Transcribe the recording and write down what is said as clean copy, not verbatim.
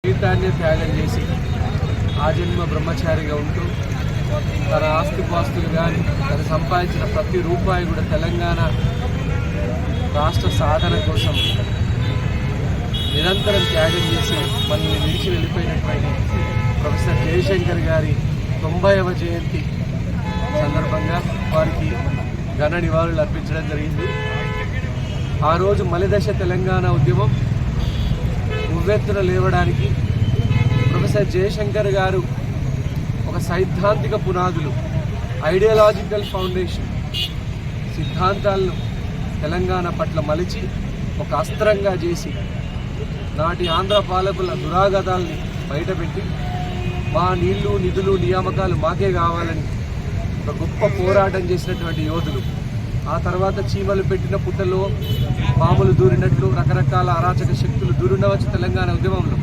జీవితాన్ని త్యాగం చేసి ఆజన్మ బ్రహ్మచారిగా ఉంటూ తన ఆస్తిపాస్తులు కానీ తను సంపాదించిన ప్రతి రూపాయి కూడా తెలంగాణ రాష్ట్ర సాధన కోసం నిరంతరం త్యాగం చేసి మనల్ని విడిచి వెళ్ళిపోయినటువంటి ప్రొఫెసర్ జయశంకర్ గారి 90వ జయంతి సందర్భంగా వారికి ఘన నివాళులు అర్పించడం జరిగింది. ఆ రోజు మలిదశ తెలంగాణ ఉద్యమం ఉవ్వెత్తున లేవడానికి ప్రొఫెసర్ జయశంకర్ గారు ఒక సైద్ధాంతిక పునాదులు, ఐడియాలజికల్ ఫౌండేషన్ సిద్ధాంతాలను తెలంగాణ పట్ల మలిచి ఒక అస్త్రంగా చేసి నాటి ఆంధ్ర పాలకుల దురాగతాల్ని బయటపెట్టి మా నీళ్లు నిధులు నియామకాలు మాకే కావాలని ఒక గొప్ప పోరాటం చేసినటువంటి యోధులు. ఆ తర్వాత చీమలు పెట్టిన పుట్టలో పాములు దూరినట్లు రకరకాల అరాచక శక్తులు దూరుండవచ్చు తెలంగాణ ఉద్యమంలో.